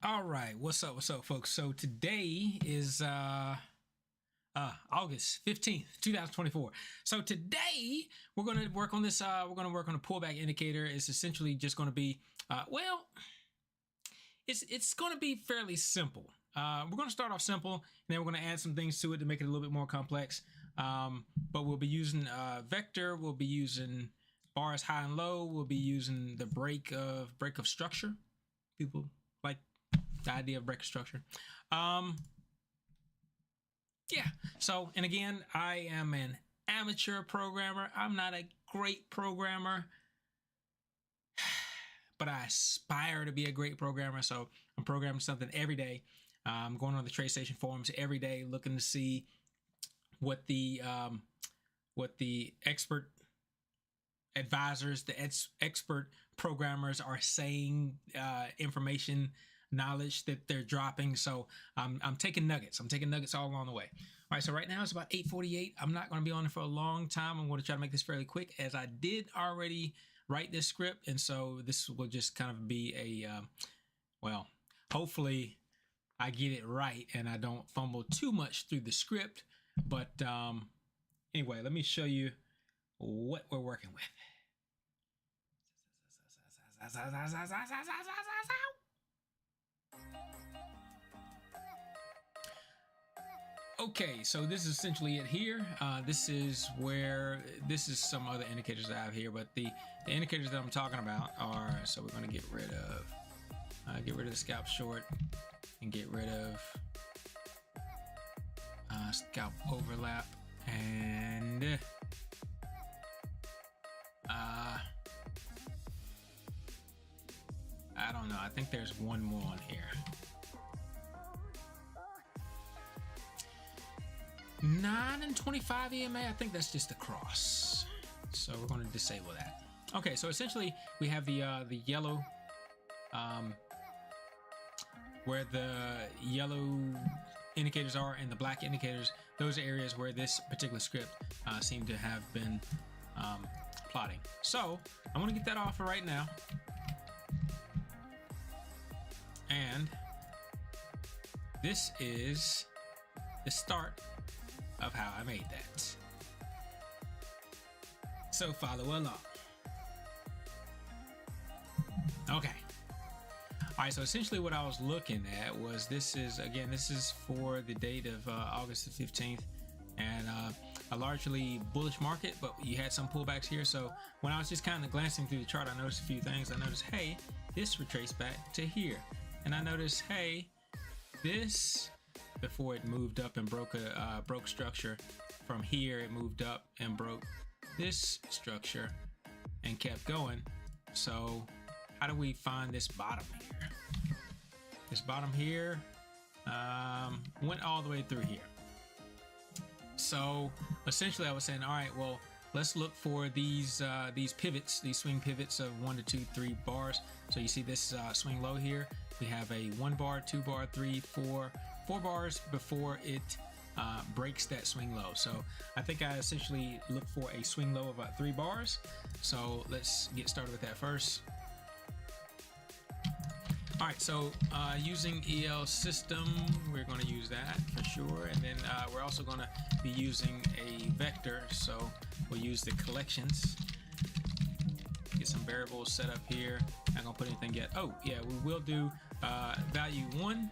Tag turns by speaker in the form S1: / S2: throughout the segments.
S1: All right, what's up, folks? So today is August 15th, 2024. So today we're going to work on this. We're going to work on a pullback indicator. It's essentially just going to be, it's going to be fairly simple. We're going to start off simple, and then we're going to add some things to it to make it a little bit more complex. But we'll be using vector. We'll be using bars high and low. We'll be using the break of structure. People like the idea of break of structure. Yeah. So, and again, I am an amateur programmer. I'm not a great programmer, but I aspire to be a great programmer. So I'm programming something every day. I'm going on the TradeStation forums every day, looking to see what the expert advisors, the expert programmers are saying, information, knowledge that they're dropping. So I'm taking nuggets. I'm taking nuggets all along the way. All right, so right now it's about 8:48. I'm not going to be on it for a long time. I'm going to try to make this fairly quick, as I did already write this script, and so this will just kind of be a well, hopefully I get it right and I don't fumble too much through the script. But anyway, let me show you what we're working with. Okay, so this is essentially it here. This is some other indicators I have here, but the indicators that I'm talking about are, so we're going to get rid of the scalp short and get rid of scalp overlap, and I don't know, I think there's one more on here. 9 and 25 EMA, I think that's just a cross. So we're going to disable that. Okay, so essentially we have the yellow, where the yellow indicators are and the black indicators. Those are areas where this particular script seemed to have been plotting. So I'm going to get that off for right now. And this is the start of how I made that. So follow along. Okay. All right, so essentially what I was looking at was, this is for the date of August the 15th, and a largely bullish market, but you had some pullbacks here. So when I was just kind of glancing through the chart, I noticed a few things. I noticed, hey, this retraced back to here. And I noticed, hey, this, before it moved up and broke structure from here, it moved up and broke this structure and kept going. So how do we find this bottom here? This bottom here went all the way through here. So essentially I was saying, all right, well, let's look for these pivots, these swing pivots of 1 to 2, 3 bars. So you see this swing low here. We have a 1 bar, 2 bar, 3, 4 bars before it breaks that swing low. So I think I essentially look for a swing low of about 3 bars. So let's get started with that first. All right, so using EL system, we're going to use that for sure. And then we're also going to be using a vector. So we'll use the collections. Get some variables set up here. Not going to put anything yet. Oh, yeah, we will do value 1,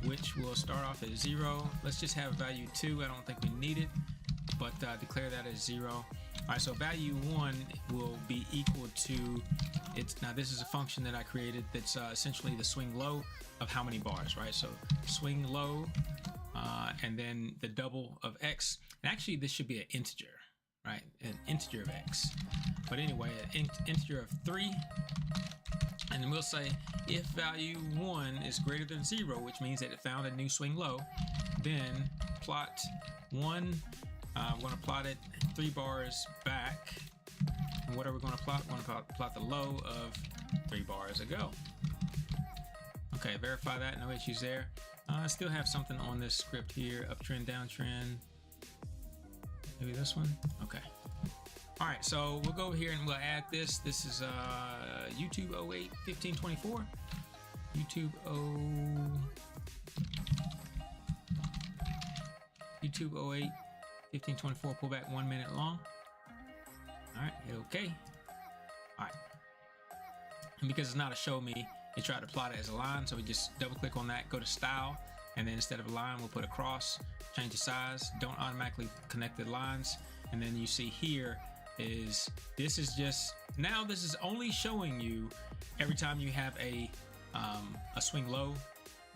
S1: which will start off at 0. Let's just have value 2. I don't think we need it, but declare that as 0. All right, so value 1 will be equal to it's now this is a function that I created that's essentially the swing low of how many bars, right? So swing low and then the double of x. And actually this should be an integer, right? An integer of x. But anyway, an integer of 3. And then we'll say if value 1 is greater than 0, which means that it found a new swing low, then plot 1. I'm going to plot it 3 bars back. And what are we going to plot? We're going to plot the low of 3 bars ago. Okay, verify that. No issues there. I still have something on this script here. Uptrend, downtrend. Maybe this one. Okay. All right, so we'll go over here and we'll add this. This is YouTube 08 1524. YouTube 08 1524 pullback 1 minute long. All right, hit OK. All right, and because it's not a show me, it tried to plot it as a line, so we just double click on that, go to style, and then instead of a line, we'll put a cross, change the size, don't automatically connect the lines, and then you see here is this is just now this is only showing you every time you have a swing low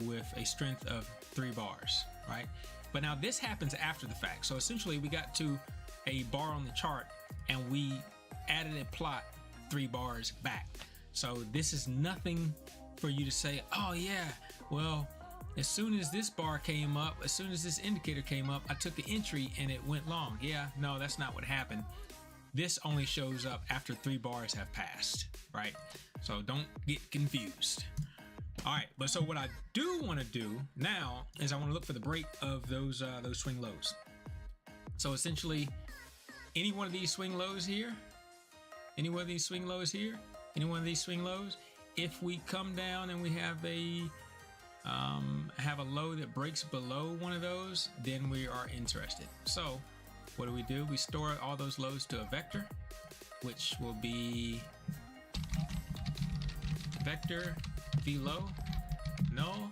S1: with a strength of 3 bars, right? But now this happens after the fact. So essentially we got to a bar on the chart and we added a plot 3 bars back. So this is nothing for you to say, oh yeah, well, as soon as this bar came up, as soon as this indicator came up, I took the entry and it went long. Yeah, no, that's not what happened. This only shows up after 3 bars have passed, right? So don't get confused. All right, but so what I do want to do now is I want to look for the break of those swing lows. So essentially, any one of these swing lows here, any one of these swing lows here, any one of these swing lows, if we come down and we have a low that breaks below one of those, then we are interested. So what do? We store all those lows to a vector, which will be vector v low null,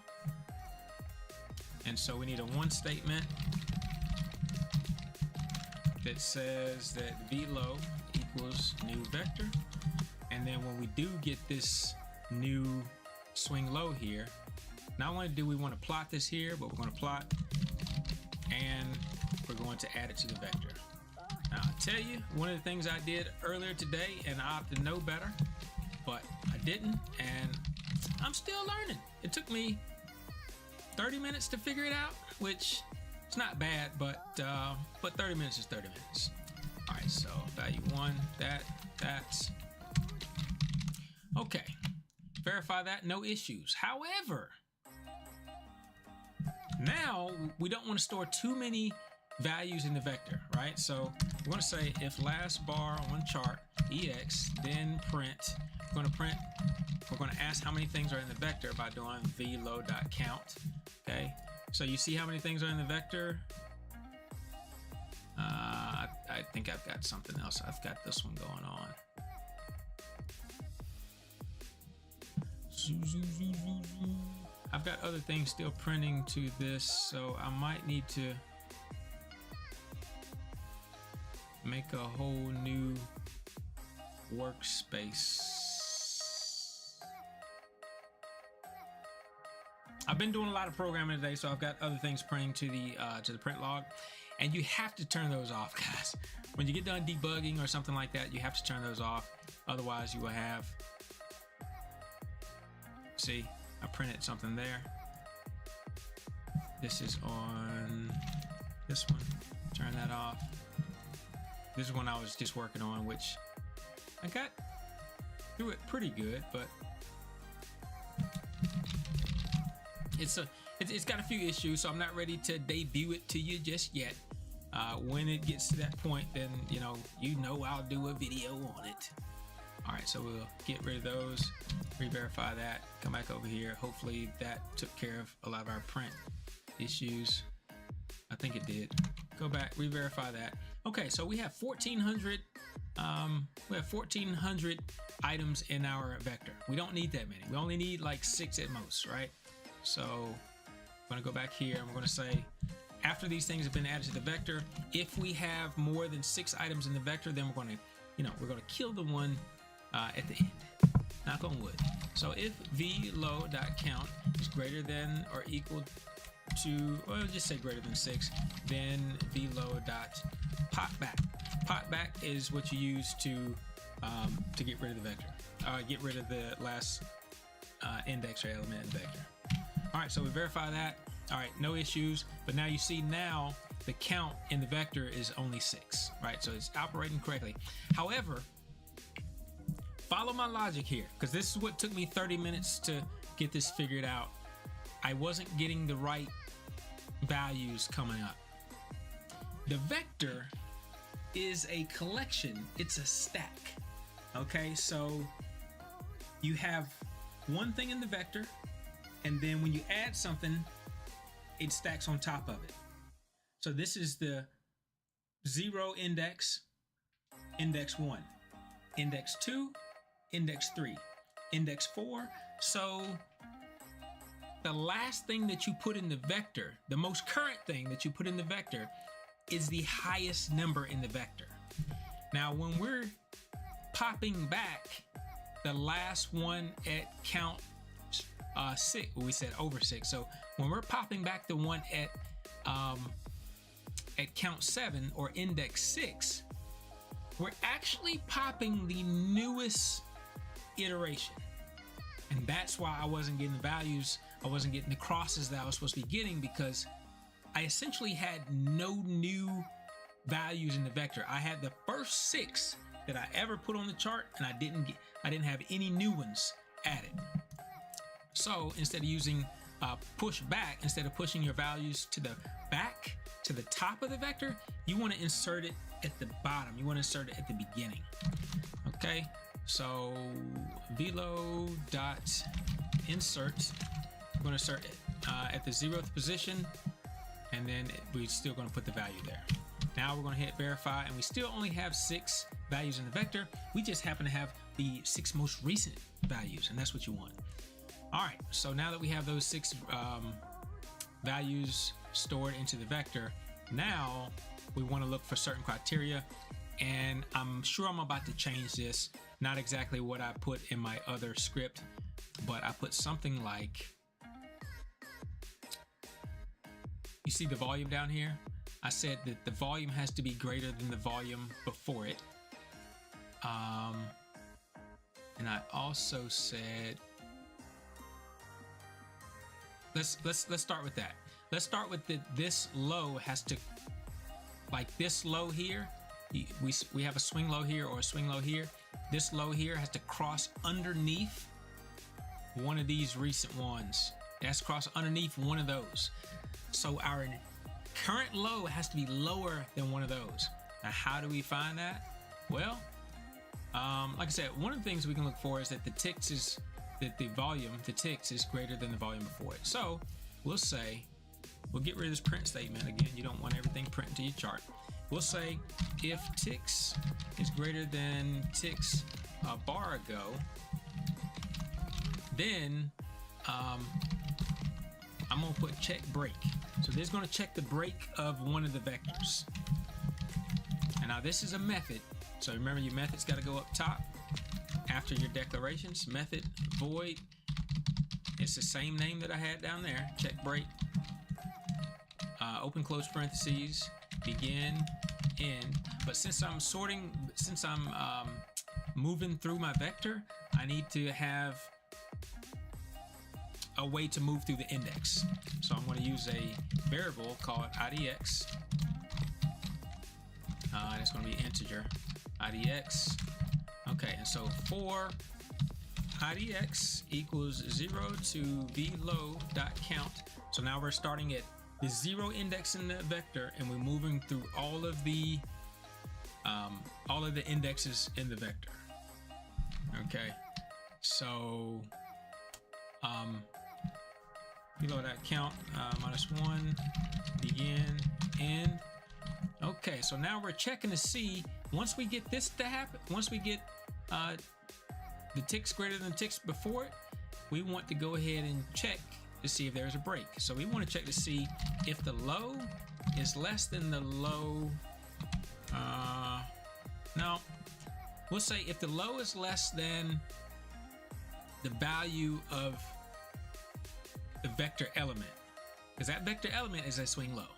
S1: and so we need a one statement that says that v low equals new vector, and then when we do get this new swing low here, not only do we want to plot this here, but we're going to plot and we're going to add it to the vector. Now I'll tell you, one of the things I did earlier today, and I ought to know better, but I didn't, and I'm still learning. It took me 30 minutes to figure it out, which it's not bad, but 30 minutes is 30 minutes. All right, so value 1, that's okay. Verify that, no issues. However, now we don't want to store too many values in the vector, right? So we want to say if last bar on chart ex, then print. We're going to ask how many things are in the vector by doing vlow.count. Okay, so you see how many things are in the vector. I think I've got something else. I've got this one going on. I've got other things still printing to this, so I might need to make a whole new workspace. I've been doing a lot of programming today, so I've got other things printing to the print log, and you have to turn those off, guys. When you get done debugging or something like that, you have to turn those off. Otherwise, you will have. See, I printed something there. This is on this one. Turn that off. This is one I was just working on, which I got through it pretty good, but it's got a few issues, so I'm not ready to debut it to you just yet. When it gets to that point, then you know I'll do a video on it. All right, so we'll get rid of those, re-verify that, come back over here. Hopefully that took care of a lot of our print issues. I think it did. Go back, re-verify that. Okay, so we have 1,400. We have 1,400 items in our vector. We don't need that many. We only need like 6 at most, right? So I'm gonna go back here and we're gonna say after these things have been added to the vector, if we have more than 6 items in the vector, then we're going to kill the one at the end. Knock on wood. So if vlow.count is greater than or equal to, well, just say greater than 6, then vlow.potback. Potback is what you use to get rid of the vector, get rid of the last index or element in the vector. All right, so we verify that. All right, no issues. But now you see now the count in the vector is only 6, right? So it's operating correctly. However, follow my logic here, because this is what took me 30 minutes to get this figured out. I wasn't getting the right values coming up. The vector is a collection, it's a stack. Okay, so you have one thing in the vector, and then when you add something, it stacks on top of it. So this is the 0 index, index 1, index 2, index 3, index 4. So the last thing that you put in the vector, the most current thing that you put in the vector, is the highest number in the vector. Now when we're popping back the last one at count 6, we said over 6, so when we're popping back the one at count 7 or index 6, we're actually popping the newest iteration. And that's why I wasn't getting the values, I wasn't getting the crosses that I was supposed to be getting, because I essentially had no new values in the vector. I had the first 6 that I ever put on the chart, and I didn't have any new ones added. So instead of using push back, instead of pushing your values to the back, to the top of the vector, you want to insert it at the bottom. You want to insert it at the beginning. Okay, so vlow.insert, we're going to insert it at the 0th position, and then we're still going to put the value there. Now we're going to hit verify, and we still only have 6 values in the vector. We just happen to have the 6 most recent values, and that's what you want. All right, so now that we have those 6 values stored into the vector, now we want to look for certain criteria, and I'm sure I'm about to change this. Not exactly what I put in my other script, but I put something like, you see the volume down here? I said that the volume has to be greater than the volume before it. And I also said, let's start with that. Let's start with this low has to, like this low here, we have a swing low here or a swing low here. This low here has to cross underneath one of these recent ones. It has to cross underneath one of those. So our current low has to be lower than one of those. Now, how do we find that? Well, like I said, one of the things we can look for is that the ticks is that the volume, the ticks is greater than the volume before it. So we'll say, we'll get rid of this print statement. Again, you don't want everything printed to your chart. We'll say if ticks is greater than ticks a bar ago, then I'm gonna put check break. So this is gonna check the break of one of the vectors. And now this is a method. So remember, your method's gotta go up top after your declarations. Method void. It's the same name that I had down there. Check break. Open close parentheses, begin, end. But since I'm sorting, since I'm moving through my vector, I need to have a way to move through the index. So I'm going to use a variable called IDX. It's going to be integer IDX. Okay, and so for IDX equals 0 to vlow.count. So now we're starting at the 0 index in the vector, and we're moving through all of the indexes in the vector. Okay, so vlow.count -1 begin end. Okay, so now we're checking to see, once we get this to happen, once we get the ticks greater than ticks before it, we want to go ahead and check to see if there's a break. So we want to check to see if the low is less than the low, no, we'll say if the low is less than the value of the vector element, because that vector element is a swing low.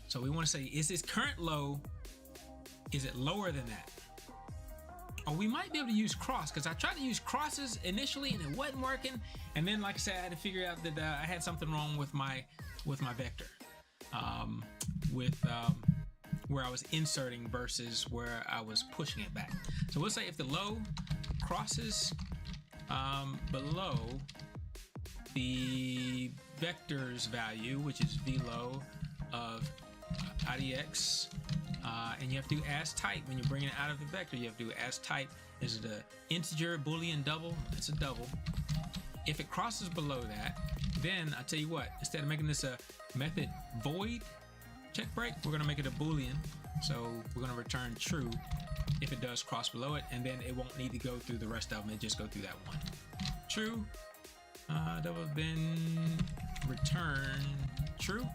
S1: So we want to say, is this current low, is it lower than that? Or we might be able to use cross, because I tried to use crosses initially and it wasn't working. And then, like I said, I had to figure out that I had something wrong with my vector, where I was inserting versus where I was pushing it back. So we'll say if the low crosses below the vector's value, which is v low of IDX, and you have to do as type when you're bringing it out of the vector. You have to do as type. Is it a integer, boolean, double? It's a double. If it crosses below that, then I tell you what, instead of making this a method void check break, we're gonna make it a boolean. So we're gonna return true if it does cross below it, and then it won't need to go through the rest of them. It just go through that one. True, double, then return true.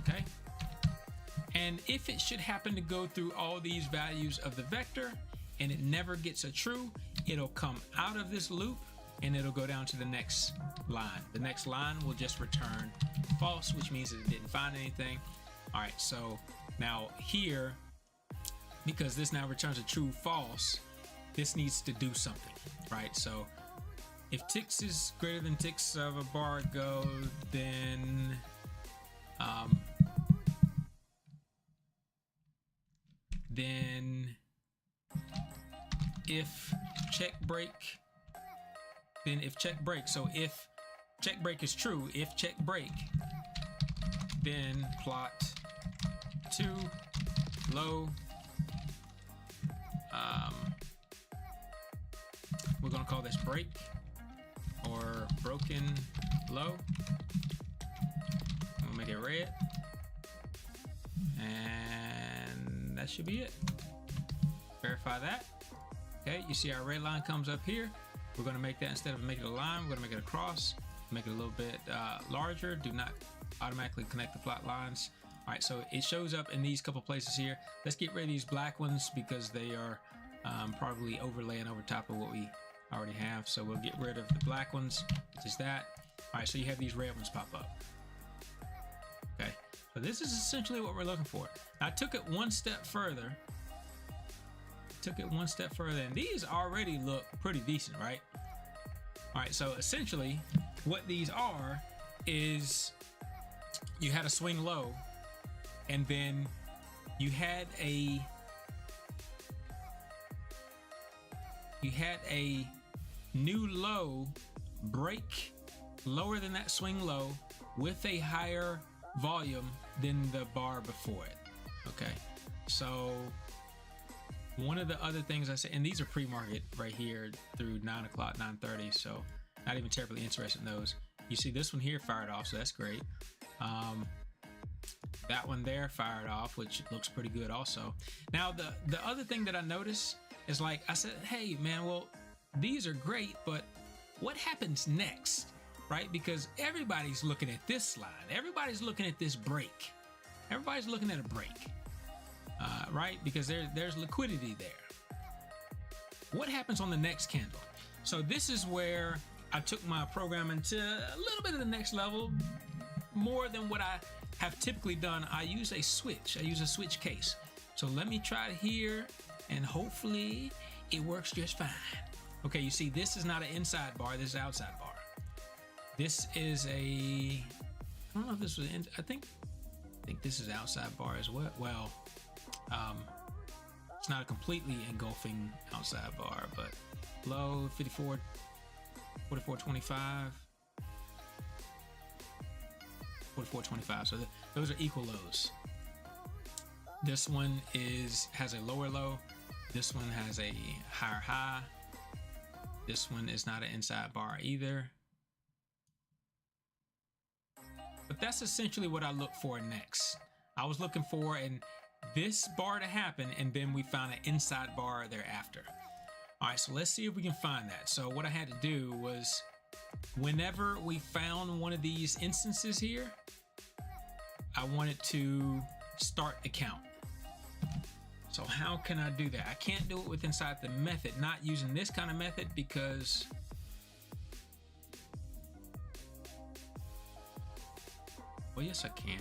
S1: Okay. And if it should happen to go through all these values of the vector and it never gets a true, it'll come out of this loop and it'll go down to the next line. The next line will just return false, which means that it didn't find anything. All right, so now here, because this now returns a true false, this needs to do something, right? So if ticks is greater than ticks of a bar go, then if check break, then if check break, so if check break is true, if check break, then plot to low, we're gonna call this break or broken low. We'll make it red, and that should be it. Verify that. Okay, you see our red line comes up here. We're gonna make that, instead of making it a line, we're gonna make it a cross, make it a little bit larger. Do not automatically connect the plot lines. All right, so it shows up in these couple places here. Let's get rid of these black ones because they are probably overlaying over top of what we already have. So we'll get rid of the black ones, which is that. All right, so you have these red ones pop up. Okay, so this is essentially what we're looking for. I took it one step further. And these already look pretty decent, right? All right, so essentially what these are is you had a swing low, and then you had a new low break lower than that swing low with a higher volume than the bar before it. Okay, so one of the other things I say, and these are pre-market right here through 9 o'clock, 9:30, so not even terribly interested in those. You see this one here fired off, so that's great. That one there fired off, which looks pretty good also. Now the other thing that I noticed is, like I said, hey man, well these are great, but what happens next, right? Because everybody's looking at this line, everybody's looking at this break, everybody's looking at a break. Right? Because there's liquidity there. What happens on the next candle? So this is where I took my programming to a little bit of the next level, more than what I have typically done. I use a switch case. So let me try it here, and hopefully it works just fine. Okay, you see this is not an inside bar, this is an outside bar. This is I don't know if this was I think this is outside bar as well. Well, it's not a completely engulfing outside bar, but low 54, 44.25, 44.25. So those are equal lows. This one has a lower low. This one has a higher high. This one is not an inside bar either. But that's essentially what I look for next. I was looking for this bar to happen, and then we found an inside bar thereafter. All right, so let's see if we can find that. So what I had to do was, whenever we found one of these instances here, I wanted to restart account. So how can I do that? I can't do it with inside the method, not using this kind of method, because well, yes, I can.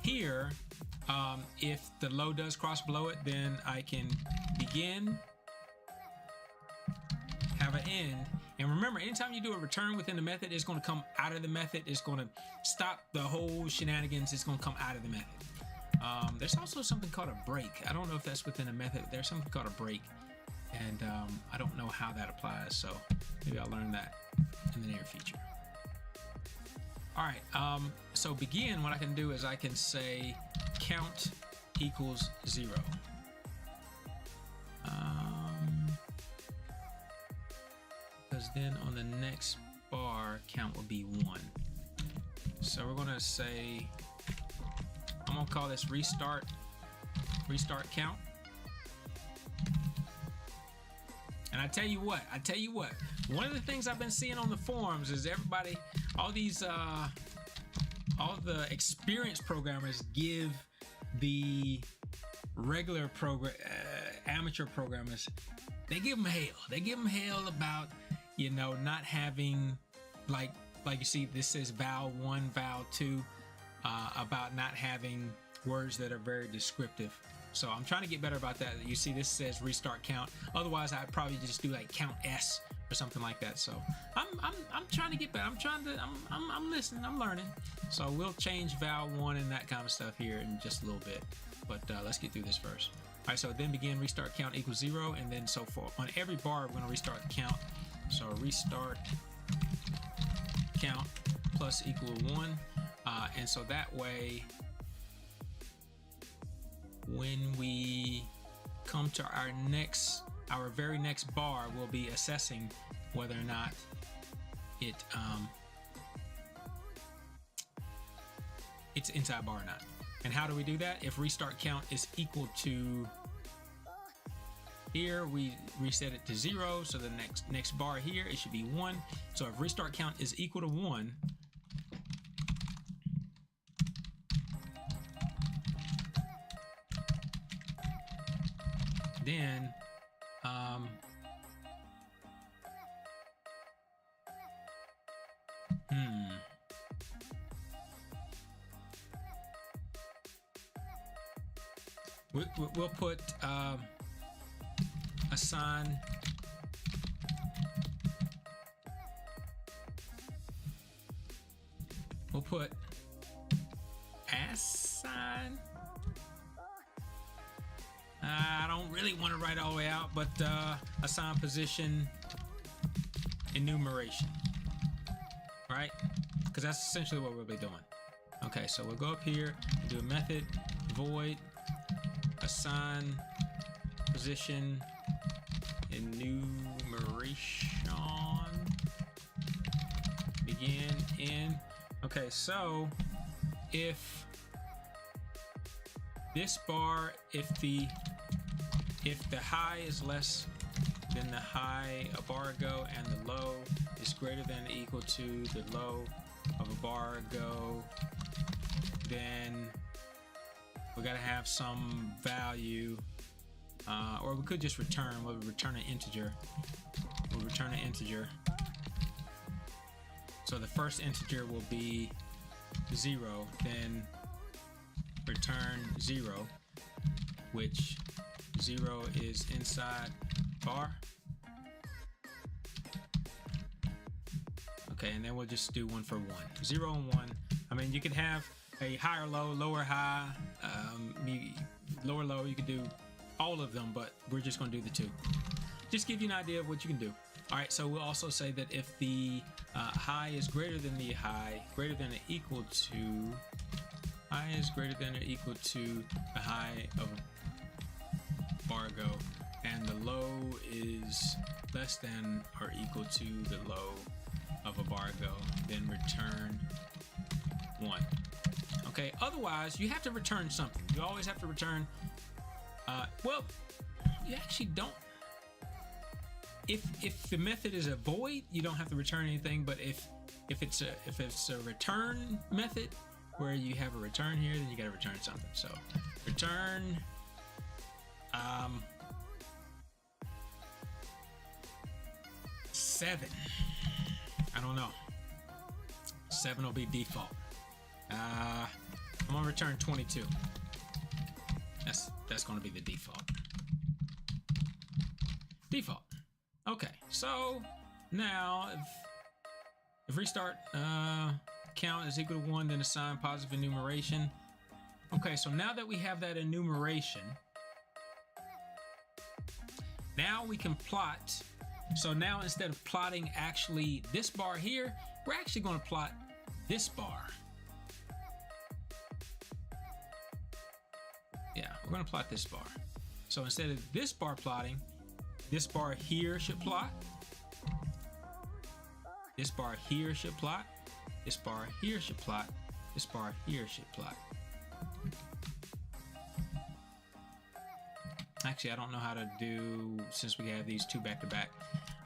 S1: Here, if the low does cross below it, then I can begin, have an end. And remember, anytime you do a return within the method, it's going to come out of the method. It's going to stop the whole shenanigans. It's going to come out of the method. There's also something called a break. I don't know if that's within a method. There's something called a break. And I don't know how that applies. So maybe I'll learn that in the near future. All right. So begin, what I can do is I can say count equals 0. Because then on the next bar, count will be 1. So we're going to say, I'm going to call this restart count. And I tell you what, one of the things I've been seeing on the forums is everybody, all the experienced programmers give the regular amateur programmers, they give them hell. They give them hell about, you know, not having, like you see, this says val 1, val 2, about not having words that are very descriptive. So I'm trying to get better about that. You see, this says restart count. Otherwise, I'd probably just do like count S or something like that. So I'm trying to get better. I'm listening. I'm learning. So we'll change val 1 and that kind of stuff here in just a little bit. But let's get through this first. All right. So then begin restart count equals 0, and then so forth. On every bar, we're going to restart the count. So restart count plus equal 1, and so that way, when we come to our very next bar, we'll be assessing whether or not it's inside bar or not. And how do we do that? If restart count is equal to, here we reset it to 0, so the next bar here, it should be 1. So if restart count is equal to 1, then we'll put assign we'll put assign. I don't really want to write all the way out, but assign position enumeration, right? Because that's essentially what we'll be doing. Okay, so we'll go up here and do a method void assign position enumeration begin in. Okay, so if this bar, if the high is less than the high a bar ago and the low is greater than or equal to the low of a bar ago, then we got to have some value, or we could just return. We'll return an integer. We'll return an integer. So the first integer will be 0, then return 0, which 0 is inside bar. Okay, and then we'll just do 1 for 1. 0 and 1. I mean, you could have a high or low, lower high, lower low. You could do all of them, but we're just going to do the 2. Just give you an idea of what you can do. All right, so we'll also say that if the high is greater than the high, greater than or equal to, high is greater than or equal to the high of a bar ago, and the low is less than or equal to the low of a bar ago, then return 1. Okay, otherwise you have to return something. You always have to return, well, you actually don't. If the method is a void, you don't have to return anything, but if if it's a return method where you have a return here, then you got to return something. So return 7. I don't know. 7 will be default. I'm gonna return 22. That's gonna be the default. Default. Okay, so now if restart count is equal to 1, then assign positive enumeration. Okay, so now that we have that enumeration, now we can plot. So now instead of plotting actually this bar here, we're actually going to plot this bar. Yeah, we're going to plot this bar. So instead of this bar plotting, this bar here should plot. This bar here should plot. This bar here should plot. This bar here should plot. Actually, I don't know how to do, since we have these two back to back.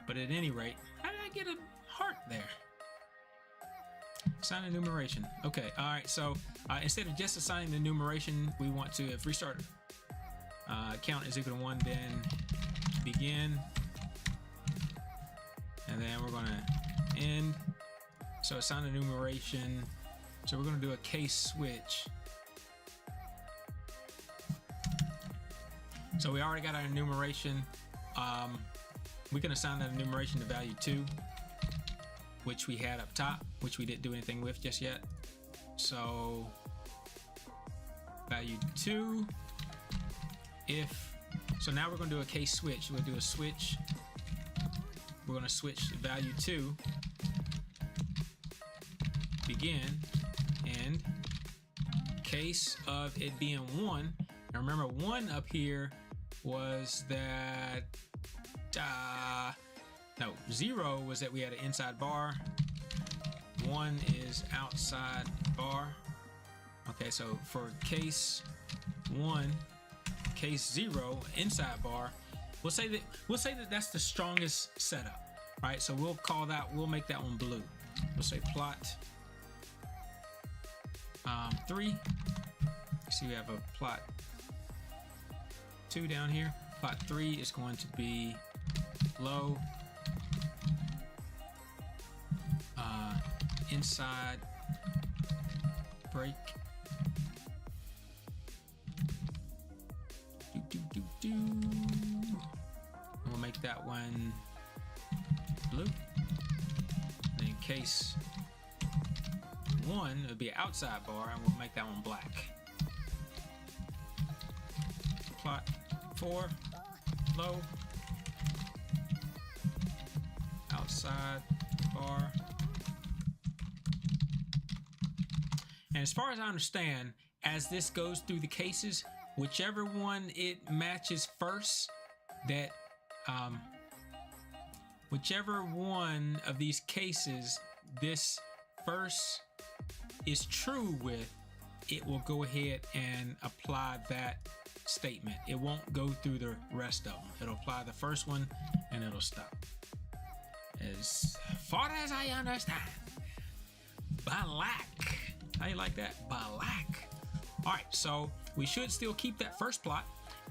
S1: But at any rate, how did I get a heart there? Assign enumeration. Okay, all right. So instead of just assigning the enumeration, we want to, if restart count is equal to 1, then begin. And then we're going to end. So assign enumeration. So we're going to do a case switch. So we already got our enumeration. We can assign that enumeration to value 2, which we had up top, which we didn't do anything with just yet. So value 2, so now we're going to do a case switch. We'll do a switch. We're going to switch value 2, begin, end, case of it being 1. Now remember, 1 up here was that, no, 0 was that we had an inside bar. 1 is outside bar. Okay, so for case 1, case 0, inside bar, we'll say that that's the strongest setup. All right, so we'll make that one blue. We'll say plot 3. See, we have a plot 2 down here. Plot 3 is going to be low, inside break, we'll make that one blue. And in case 1, it'll be an outside bar, and we'll make that one black. Plot 4, low, outside bar. And as far as I understand, as this goes through the cases, whichever one it matches first, that whichever one of these cases this first is true with, it will go ahead and apply that statement. It won't go through the rest of them. It'll apply the first one and it'll stop. As far as I understand, Balak. How you like that? Balak. All right, so we should still keep that first plot,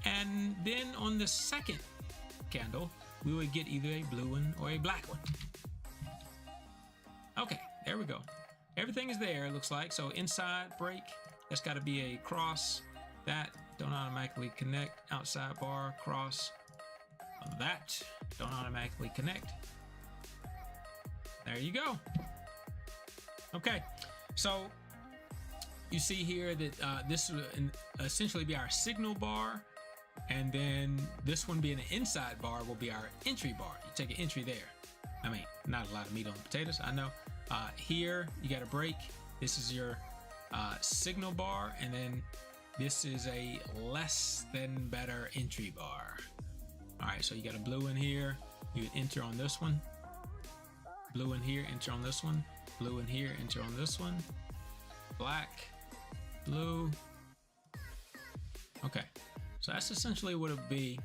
S1: and then on the second candle, we would get either a blue one or a black one. Okay, there we go. Everything is there, it looks like. So inside break, that's got to be a cross. That don't automatically connect. Outside bar, cross. That don't automatically connect. There you go. Okay, so you see here that this will essentially be our signal bar, and then this one being an inside bar will be our entry bar. You take an entry there. I mean, not a lot of meat on the potatoes, I know. Here you got a break. This is your signal bar, and then this is a less than better entry bar. All right, so you got a blue in here. You would enter on this one. Blue in here, enter on this one. Blue in here, enter on this one. Black, blue. Okay, so that's essentially what it would be.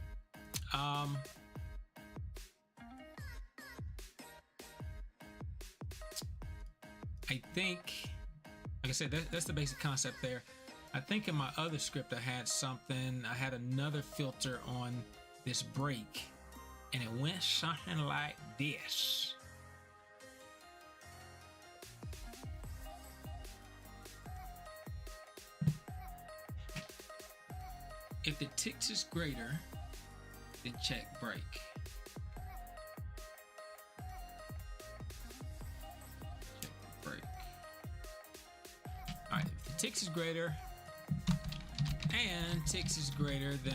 S1: I think, like I said, that's the basic concept there. I think in my other script I had another filter on this break, and it went something like this. If the ticks is greater, then check break. Check break. All right, if the ticks is greater and ticks is greater than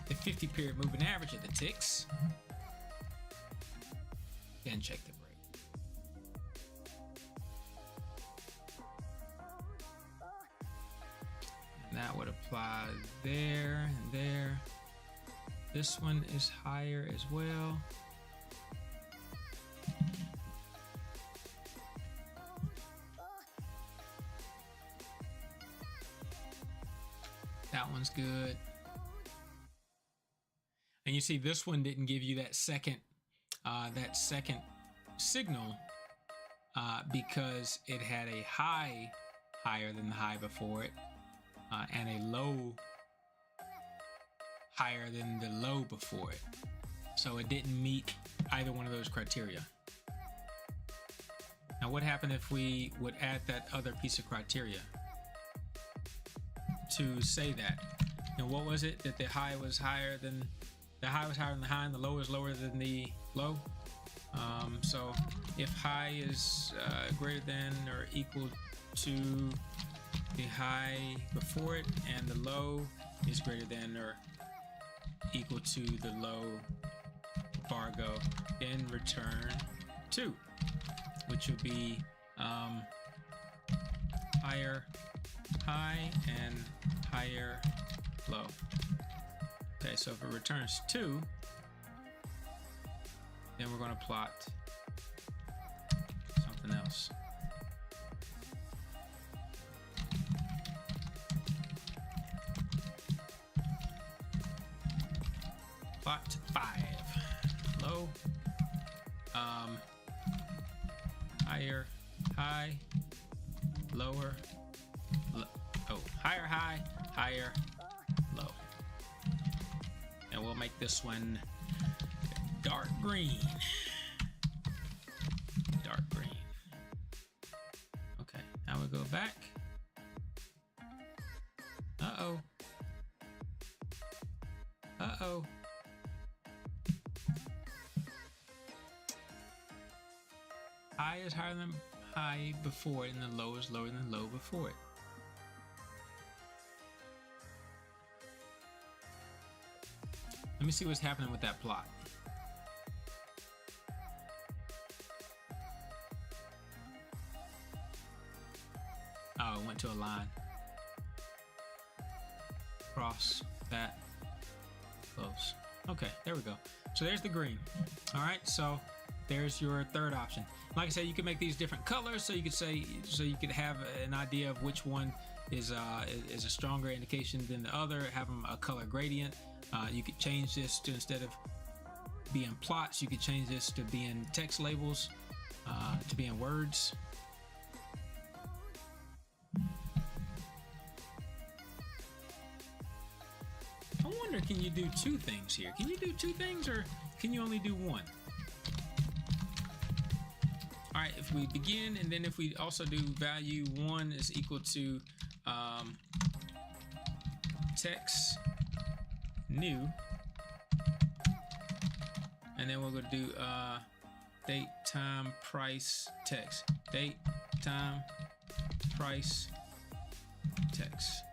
S1: the 50 period moving average of the ticks, then check the break. And that would apply there and there. This one is higher as well. That one's good. And you see this one didn't give you that second signal because it had a high higher than the high before it and a low higher than the low before it. So it didn't meet either one of those criteria. Now what happened if we would add that other piece of criteria to say that? And what was it? That the high was higher than the high and the low is lower than the low. So if high is greater than or equal to the high before it, and the low is greater than or equal to the low bargo, then return 2, which would be higher high and higher low. Okay, so if it returns 2, then we're going to plot something else. Plot 5. Low, higher high, lower low. Oh, higher high, higher low. And we'll make this one dark green. Dark green. Okay, now we go back. Uh-oh. Uh-oh. High is higher than high before it, and the low is lower than the low before it. Let me see what's happening with that plot. Oh, it went to a line. Cross that, close. Okay, there we go. So there's the green. All right, so there's your third option. Like I said, you can make these different colors, so you could say, so you could have an idea of which one is a stronger indication than the other. Have them a color gradient. You could change this to, instead of being plots, you could change this to being text labels, to being words. I wonder, can you do 2 things here? Can you do 2 things, or can you only do 1? All right, if we begin, and then if we also do value 1 is equal to text new, and then we're going to do date, time, price, text. Date, time, price, text.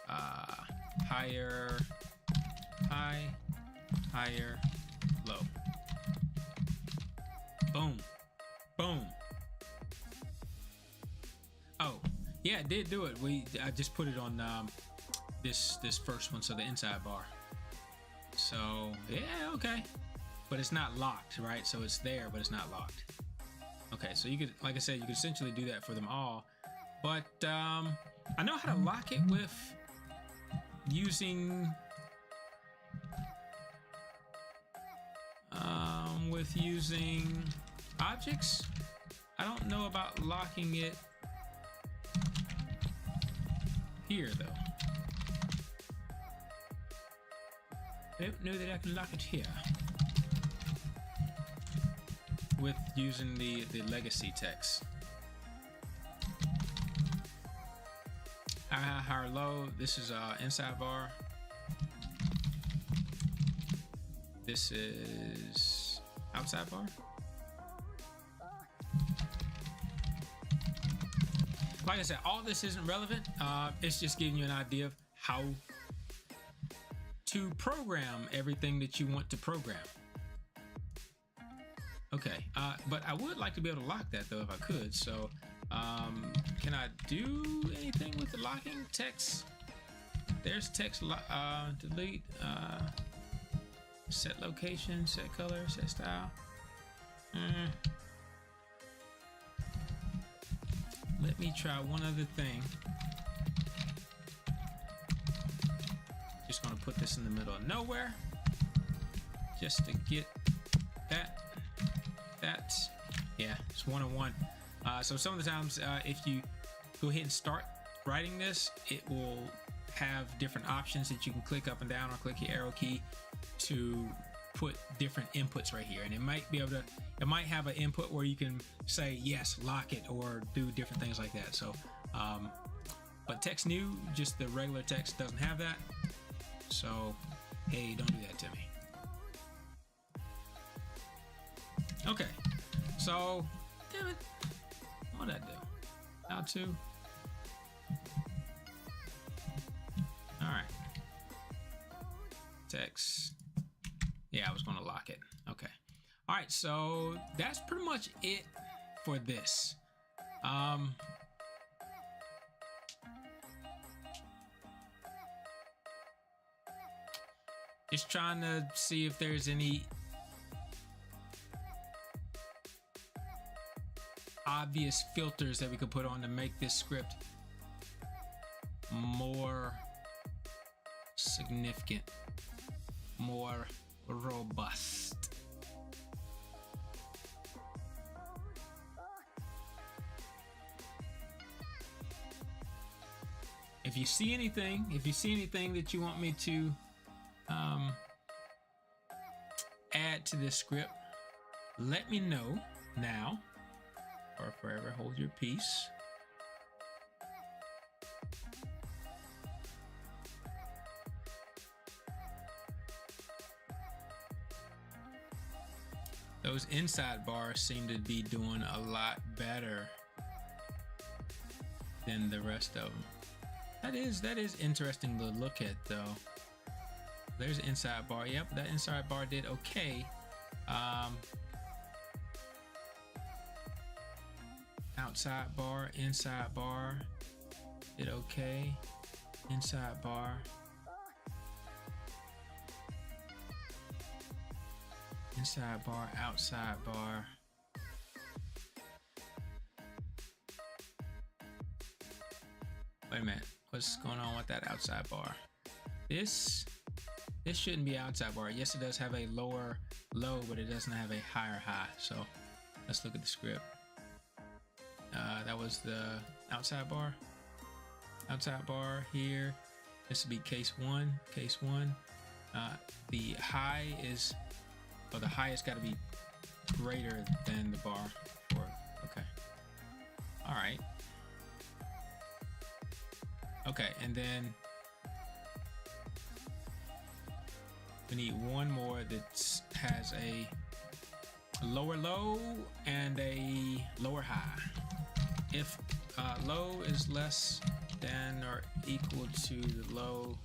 S1: Higher high, higher low. Boom. Boom. Oh, yeah, it did do it. I just put it on this first one, so the inside bar. So yeah, okay, but it's not locked, right? So it's there, but it's not locked. Okay, so you could, like I said, you could essentially do that for them all. But I know how to lock it with using objects. I don't know about locking it here though. I don't know that I can lock it here with using the legacy text. High, high, low. This is inside bar. This is outside bar. Like I said, all this isn't relevant. It's just giving you an idea of how to program everything that you want to program. Okay, but I would like to be able to lock that though if I could. So can I do anything with the locking text? There's text delete, set location, set color, set style. Let me try one other thing. Just gonna put this in the middle of nowhere just to get that. Yeah, it's one-on-one. So some of the times if you go ahead and start writing this, it will have different options that you can click up and down or click your arrow key to put different inputs right here, and it might be able to, it might have an input where you can say yes, lock it, or do different things like that. So but text new, just the regular text doesn't have that, so hey, don't do that to me. Okay, so damn it, what did I do? How to? All right, text. Yeah, I was going to lock it. Okay. All right, so that's pretty much it for this. Just trying to see if there's any obvious filters that we could put on to make this script more significant, more robust. If you see anything that you want me to add to this script, let me know now, or forever hold your peace. Those inside bars seem to be doing a lot better than the rest of them. That is interesting to look at though. There's an inside bar. Yep, that inside bar did okay. Outside bar, inside bar did okay. Inside bar. Inside bar, outside bar. Wait a minute, what's going on with that outside bar? This shouldn't be outside bar. Yes, it does have a lower low, but it doesn't have a higher high. So let's look at the script. That was the outside bar. Outside bar here. This would be case one. Case one. The high is, or the highest got to be greater than the bar for it. Okay. All right. Okay, and then we need one more that has a lower low and a lower high. If low is less than or equal to the low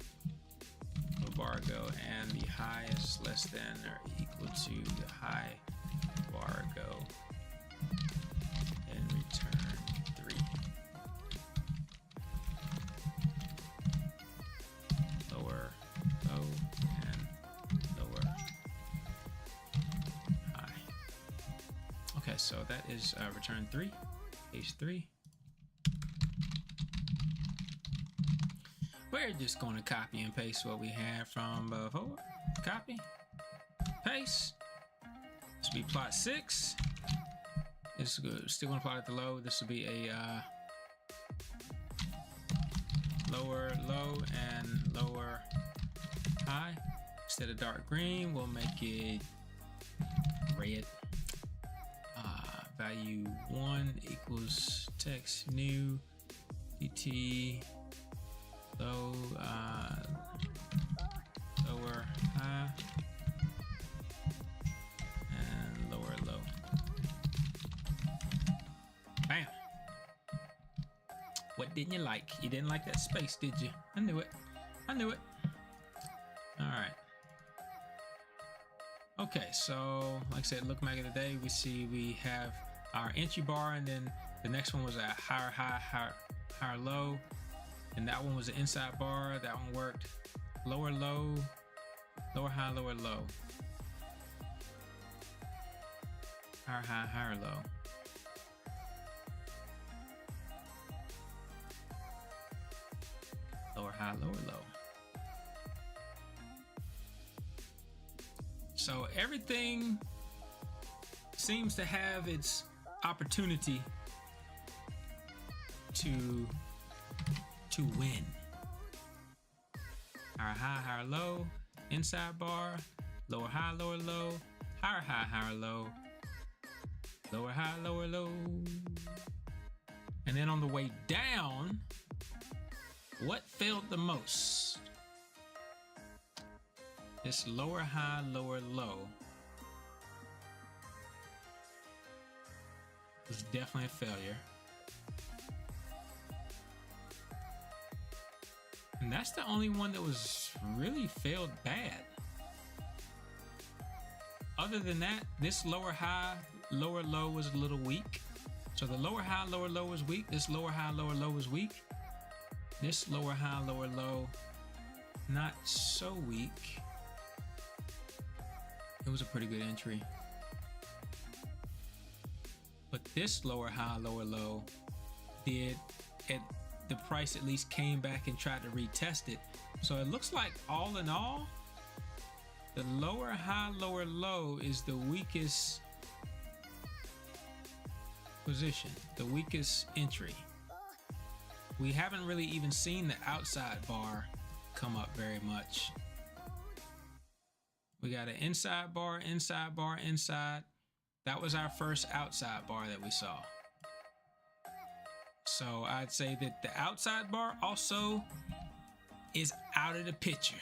S1: Vargo and the high is less than or equal to the high Vargo, and return 3. Lower low and lower high. Okay, so that is return 3, case 3. We're just going to copy and paste what we had from before. Copy, paste. This will be plot 6. It's good. Still gonna plot at the low. This will be a lower low and lower high. Instead of dark green, we'll make it red. Value 1 equals text new dt low lower high and lower low. Bam. What didn't you like? You didn't like that space, did you? I knew it. I knew it. All right. Okay, so like I said, look back at the day, we see we have our entry bar, and then the next one was a higher high, higher low, and that one was an inside bar. That one worked. Lower low, lower high, lower low, higher high, higher low. Lower high, lower low. So everything seems to have its opportunity to win. Higher high, higher low, inside bar, lower high, lower low, higher high, higher low, lower high, lower low. And then on the way down, what failed the most? This lower high, lower low was definitely a failure. And that's the only one that was really failed bad. Other than that, this lower high, lower low was a little weak. So the lower high, lower low was weak. This lower high, lower low was weak. This lower high, lower low, not so weak. It was a pretty good entry. But this lower high, lower low did, the price at least came back and tried to retest it. So it looks like all in all, the lower high, lower low is the weakest position, the weakest entry. We haven't really even seen the outside bar come up very much. We got an inside bar, inside bar, inside. That was our first outside bar that we saw. So I'd say that the outside bar also is out of the picture.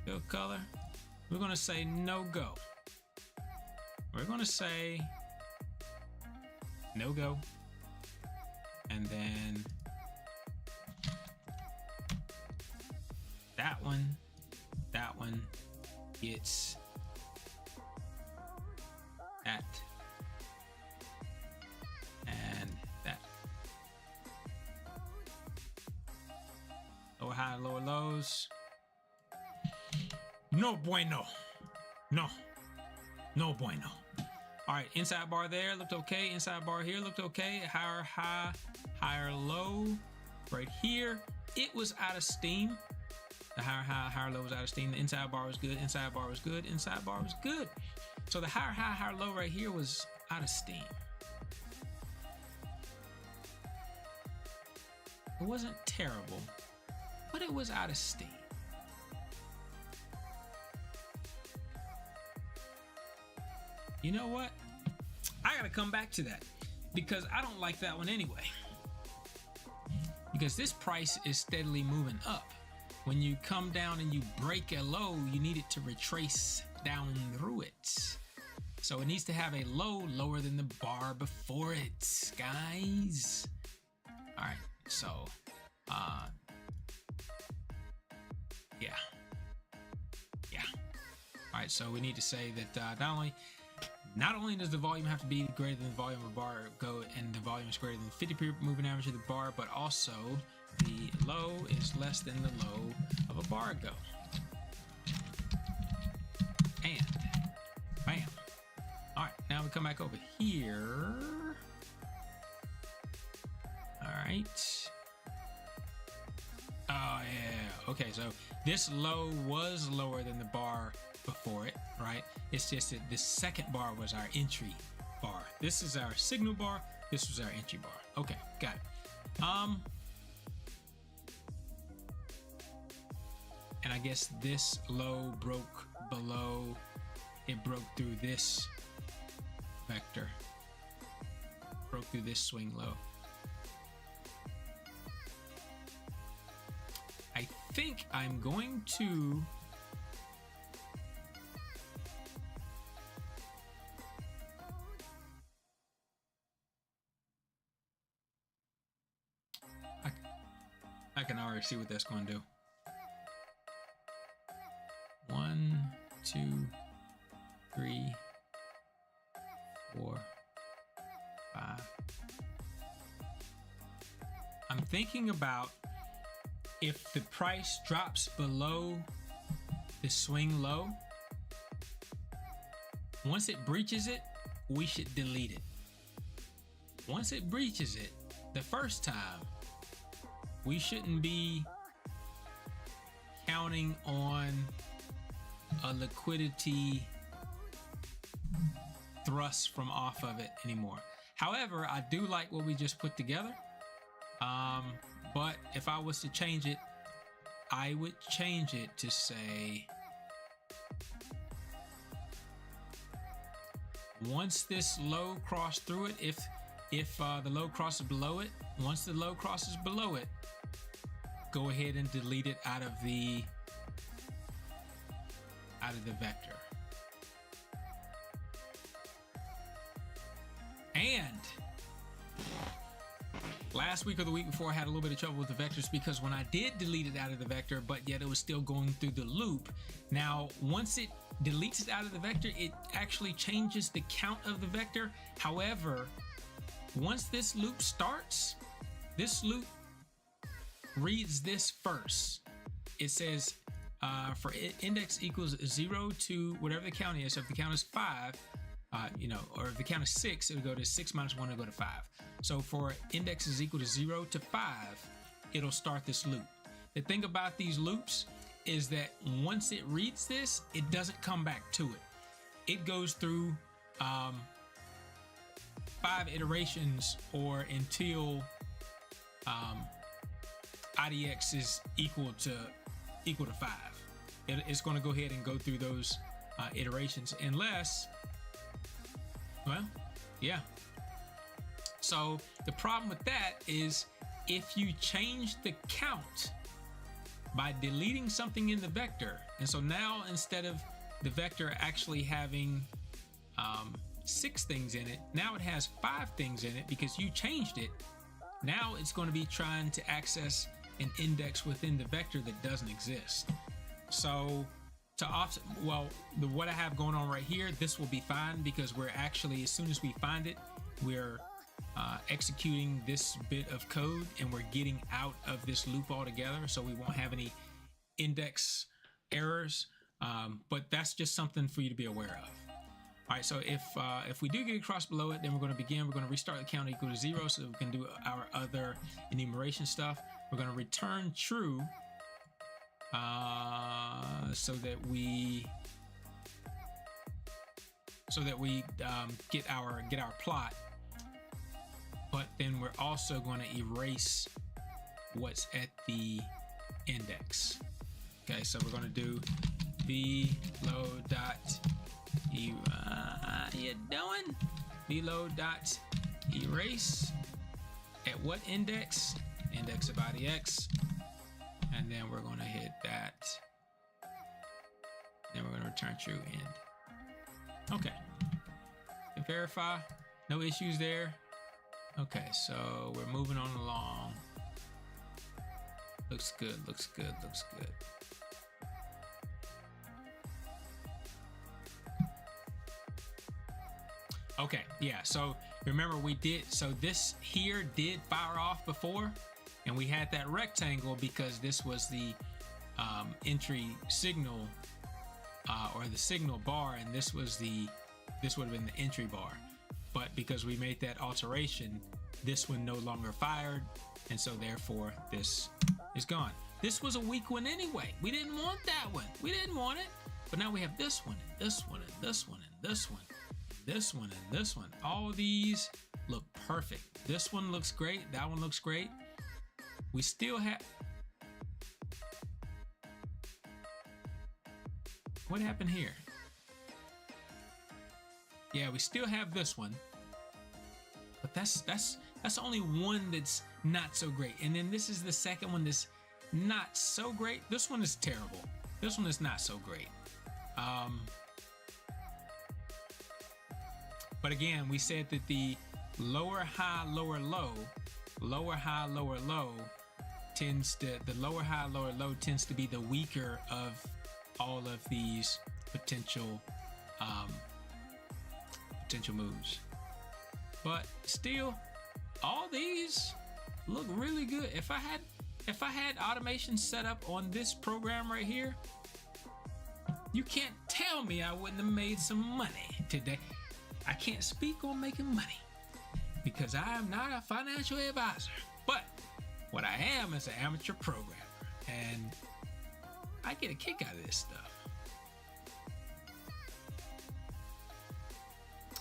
S1: Fill color. We're gonna say no go. We're gonna say no go. And then that one gets that and that. Lower high, lower lows. No bueno. No bueno. All right, inside bar there looked okay. Inside bar here looked okay. Higher high, higher low. Right here, it was out of steam. The higher high, higher low was out of steam. The inside bar was good. Inside bar was good. Inside bar was good. So the higher high, higher low right here was out of steam. It wasn't terrible, but it was out of steam. You know what? I gotta come back to that because I don't like that one anyway. Because this price is steadily moving up. When you come down and you break a low, you need it to retrace down through it. So it needs to have a low lower than the bar before it, guys. All right, so, yeah. All right, so we need to say that not only does the volume have to be greater than the volume of a bar go, and the volume is greater than 50 moving average of the bar, but also the low is less than the low of a bar go. And bam. All right, now we come back over here. All right. Oh yeah. Okay, so this low was lower than the bar before it, right? It's just that the second bar was our entry bar. This is our signal bar. This was our entry bar. Okay, got it. And I guess this low broke below, it broke through this vector, broke through this swing low. I think I'm going to I can already see what that's going to do. 1, 2, 3, 4, 5. I'm thinking about if the price drops below the swing low, once it breaches it, we should delete it. Once it breaches it the first time, we shouldn't be counting on a liquidity thrust from off of it anymore. However, I do like what we just put together. But if I was to change it, I would change it to say, once this low crossed through it, if the low crosses below it, once the low crosses below it, go ahead and delete it out of the vector. And last week or the week before, I had a little bit of trouble with the vectors because when I did delete it out of the vector, but yet it was still going through the loop. Now, once it deletes it out of the vector, it actually changes the count of the vector. However, once this loop starts, this loop reads this first. It says for index equals 0 to whatever the count is. So if the count is 5, or if the count is 6, it'll go to 6 minus 1, it'll go to 5. So for index is equal to 0 to 5, it'll start this loop. The thing about these loops is that once it reads this, it doesn't come back to it. It goes through 5 iterations or until IDX is equal to 5. It's going to go ahead and go through those iterations unless, well, yeah. So the problem with that is if you change the count by deleting something in the vector, and so now instead of the vector actually having 6 things in it, now it has 5 things in it because you changed it. Now it's going to be trying to access an index within the vector that doesn't exist. So to offset, well, what I have going on right here, this will be fine because we're actually, as soon as we find it, we're executing this bit of code and we're getting out of this loop altogether, so we won't have any index errors. But that's just something for you to be aware of. All right, so if we do get across below it, then we're going to begin. We're going to restart the count equal to 0 so that we can do our other enumeration stuff. We're going to return true so that we get our plot. But then we're also going to erase what's at the index. Okay, so we're going to do vload dot vload dot erase at what index? Index of IDX, and then we're going to hit that. Then we're going to return true end. Okay, and verify, no issues there. Okay, so we're moving on along. Looks good, looks good, looks good. Okay, yeah, so remember so this here did fire off before, and we had that rectangle because this was the entry signal or the signal bar, and this would have been the entry bar. But because we made that alteration, this one no longer fired, and so therefore this is gone. This was a weak one anyway. We didn't want that one. We didn't want it. But now we have this one, and this one, and this one, and this one, this one, and this one. All these look perfect. This one looks great. That one looks great. We still have... What happened here? Yeah, we still have this one. But that's only one that's not so great. And then this is the second one that's not so great. This one is terrible. This one is not so great. But again, we said that the lower high, lower low, lower high, lower low tends to, the lower high, lower low tends to be the weaker of all of these potential potential moves. But still, all these look really good. If I had automation set up on this program right here, you can't tell me I wouldn't have made some money today. I can't speak on making money because I am not a financial advisor, but what I am is an amateur programmer, and I get a kick out of this stuff.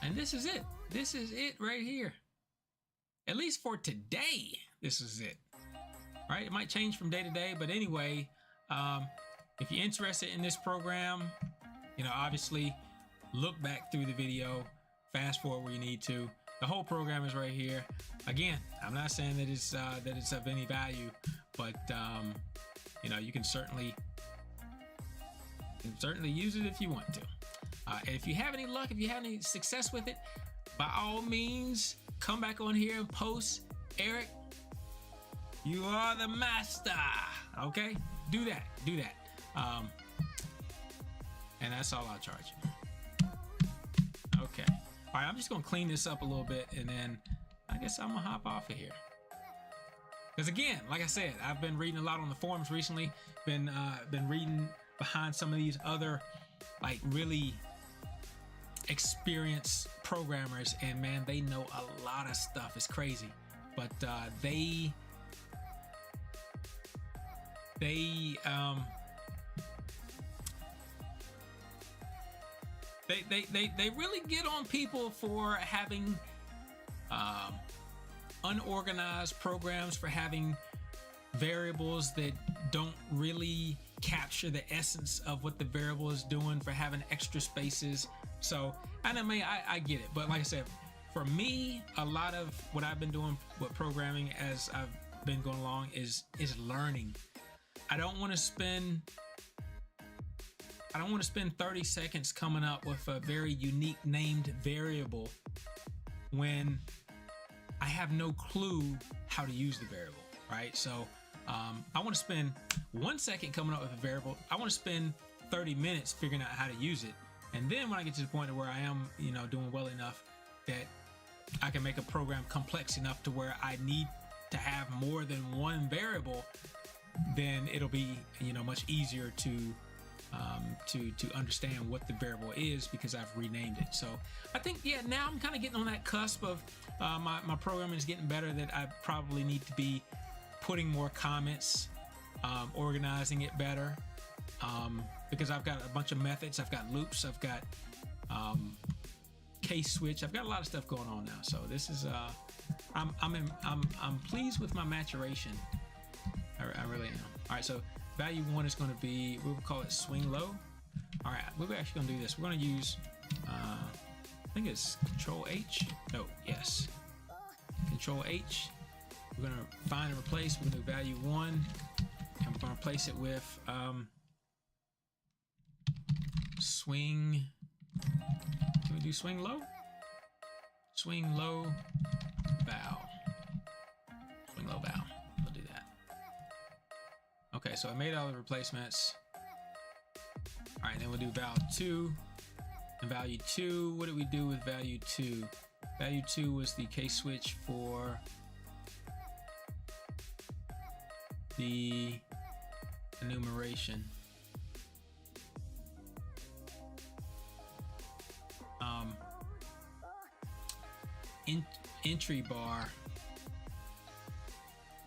S1: And this is it. This is it right here. At least for today, this is it. Right? It might change from day to day, but anyway, if you're interested in this program, you know, obviously look back through the video, fast forward where you need to. The whole program is right here. Again, I'm not saying that it's of any value, but you know, you can certainly use it if you want to. And if you have any luck, if you have any success with it, by all means, come back on here and post, Eric, you are the master. Okay, do that. And that's all I'll charge you. Okay. All right, I'm just gonna clean this up a little bit, and then I guess I'm gonna hop off of here. Because again, like I said, I've been reading a lot on the forums recently. Been reading behind some of these other, like, really experienced programmers, and man, they know a lot of stuff. It's crazy, but they really get on people for having unorganized programs, for having variables that don't really capture the essence of what the variable is doing, for having extra spaces. So, and I mean, I get it, but like I said, for me, a lot of what I've been doing with programming as I've been going along is learning. I don't want to spend 30 seconds coming up with a very unique named variable when I have no clue how to use the variable, right? So I want to spend 1 second coming up with a variable. I want to spend 30 minutes figuring out how to use it. And then when I get to the point where I am, you know, doing well enough that I can make a program complex enough to where I need to have more than one variable, then it'll be, you know, much easier to understand what the variable is because I've renamed it. So I think, yeah, now I'm kind of getting on that cusp of my programming is getting better, that I probably need to be putting more comments, organizing it better, because I've got a bunch of methods. I've got loops. I've got case switch. I've got a lot of stuff going on now. So this is I'm pleased with my maturation. I really am. All right, so value 1 is going to be, we'll call it swing low. All right, we're actually going to do this. We're going to use, I think it's Control H. No, yes. Control H. We're going to find and replace. We're going to do value 1, and we're going to replace it with swing. Can we do swing low? Swing low val. Swing low val. We'll do that. Okay, so I made all the replacements. All right, then we'll do val 2 and value 2. What did we do with value 2? Value 2 was the case switch for the enumeration. Entry bar.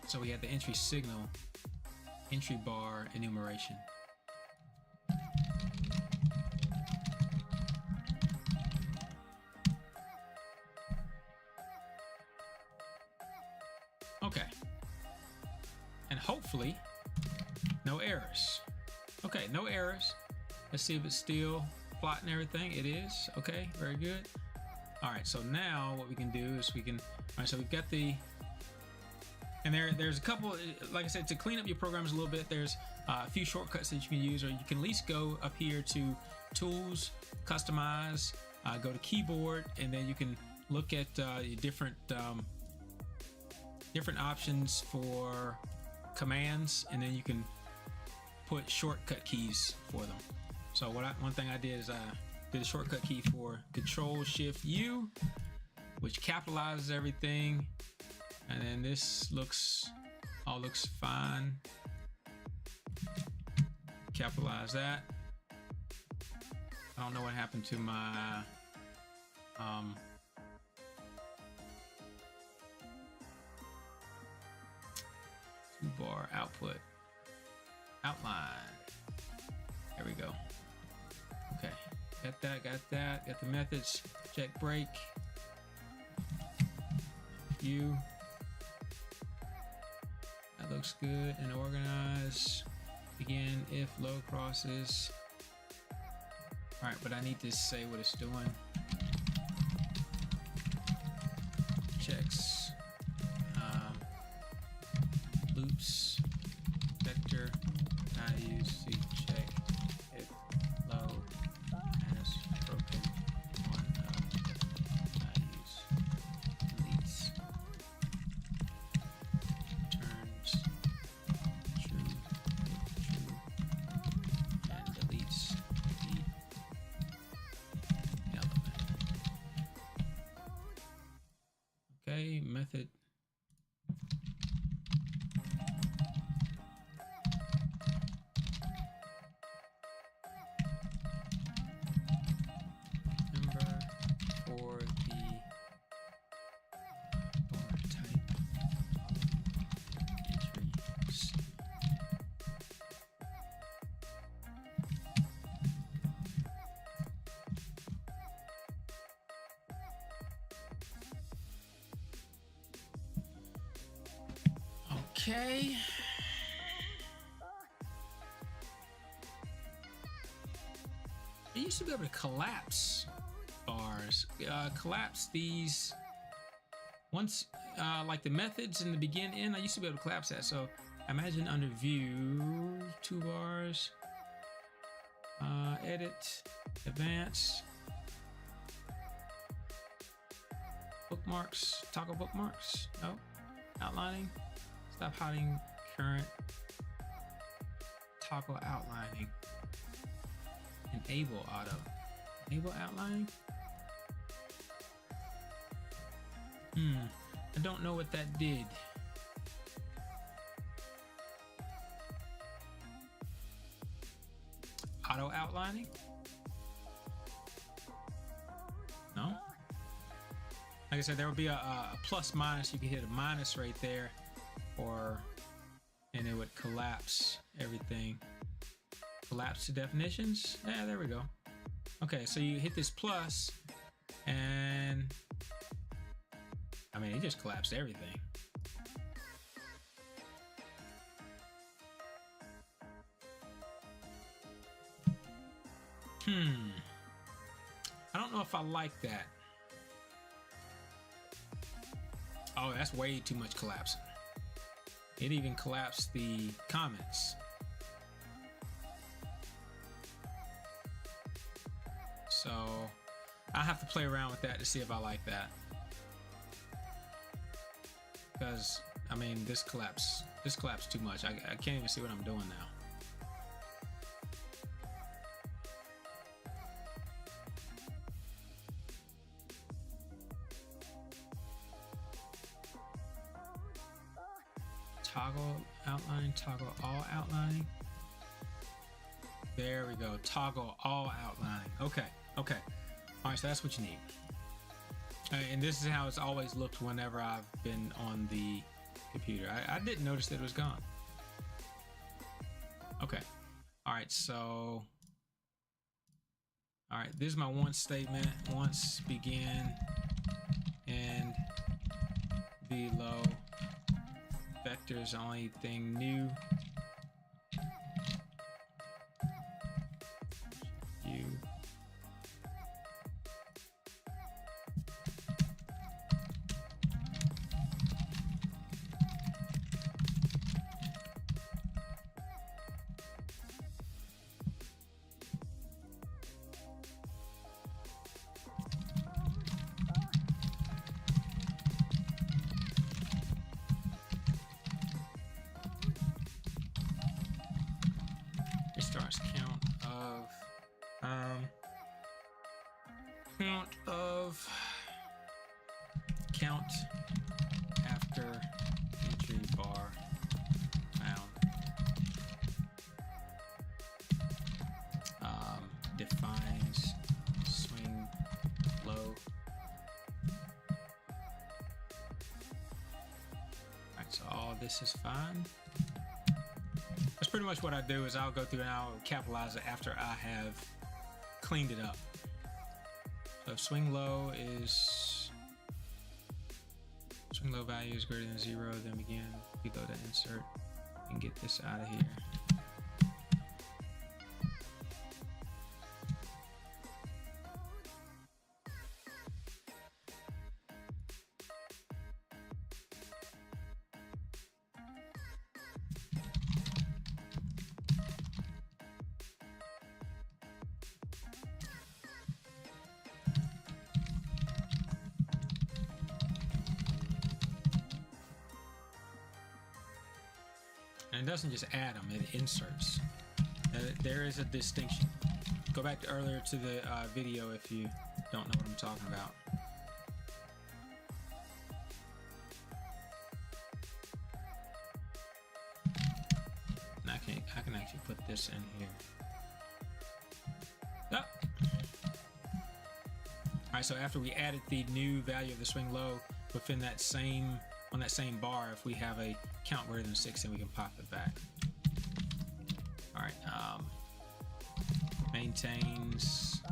S1: So we had the entry signal, entry bar enumeration. hopefully no errors. Okay, no errors. Let's see if it's still plotting everything. It is. Okay, very good. All right, so now what we can do is we can, all right, so we've got the, and there's a couple, like I said, to clean up your programs a little bit, there's a few shortcuts that you can use, or you can at least go up here to Tools, Customize, go to Keyboard, and then you can look at your different options for commands, and then you can put shortcut keys for them. So one thing I did is I did a shortcut key for Control-Shift-U, which capitalizes everything, and then this all looks fine. Capitalize that. I don't know what happened to my bar output outline. There we go. Okay, got that. Got the methods. Check break. U. That looks good. And organize. Begin if low crosses. All right, but I need to say what it's doing. Checks. Loops. Vector. Values. To check if low has broken one of values. Deletes. Turns true. And deletes the element. Okay, method. Okay. I used to be able to collapse bars, collapse these once, like the methods in the begin end. I used to be able to collapse that. So imagine under view, toolbars, edit, advance, bookmarks, toggle bookmarks. No, outlining. Stop hiding current, toggle outlining, enable auto, enable outlining. I don't know what that did. Auto outlining? No? Like I said, there will be a plus minus. You can hit a minus right there. And it would collapse everything. Collapse to definitions. Yeah, there we go. Okay, so you hit this plus, and I mean, it just collapsed everything. I don't know if I like that. Oh, that's way too much collapsing. It even collapsed the comments. So I have to play around with that to see if I like that. Because I mean, this collapsed too much. I can't even see what I'm doing now. Toggle outline, toggle all outlining. There we go. Toggle all outlining. Okay. All right, so that's what you need. And this is how it's always looked whenever I've been on the computer. I didn't notice that it was gone. Okay. All right, so this is my once statement. Once, begin, end, below, vector is the only thing new. You. Starts count after entry bar found. Defines swing low. Alright, so all this is fine. That's pretty much what I do is I'll go through and I'll capitalize it after I have cleaned it up. So if swing low value is greater than 0, then again, we go to insert and get this out of here. And it doesn't just add them, it inserts. There is a distinction. Go back to earlier to the video if you don't know what I'm talking about. And I can actually put this in here. Oh. Alright, so after we added the new value of the swing low within that same on that same bar, if we have a count greater than 6, then we can pop it back. All right, maintains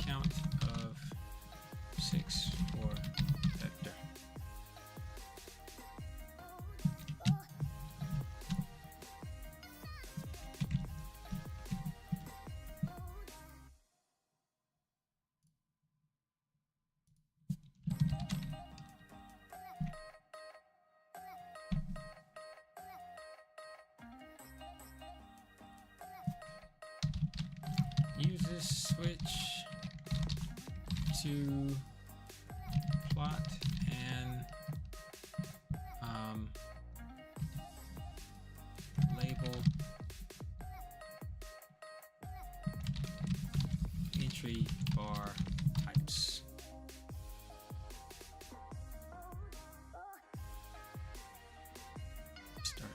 S1: count of 6 for vector. Use this switch to plot and label entry bar types. Start.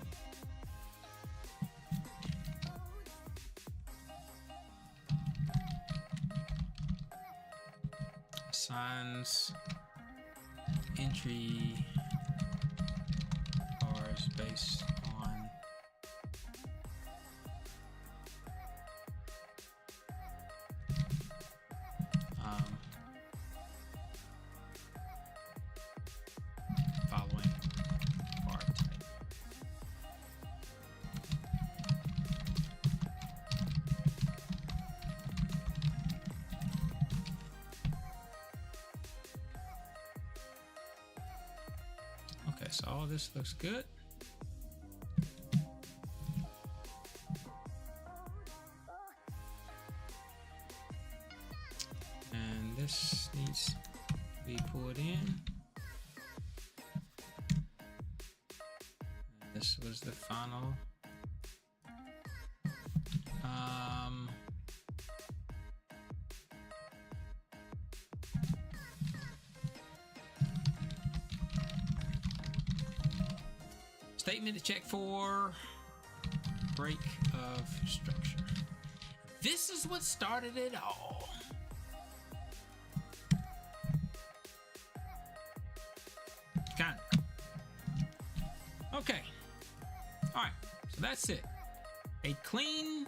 S1: Assigns entry bars based on following bar type. Okay, so all this looks good. And this needs to be pulled in. And this was the final. Statement to check for break of structure. This is what started it all. Kind of. Okay. All right. So that's it. A clean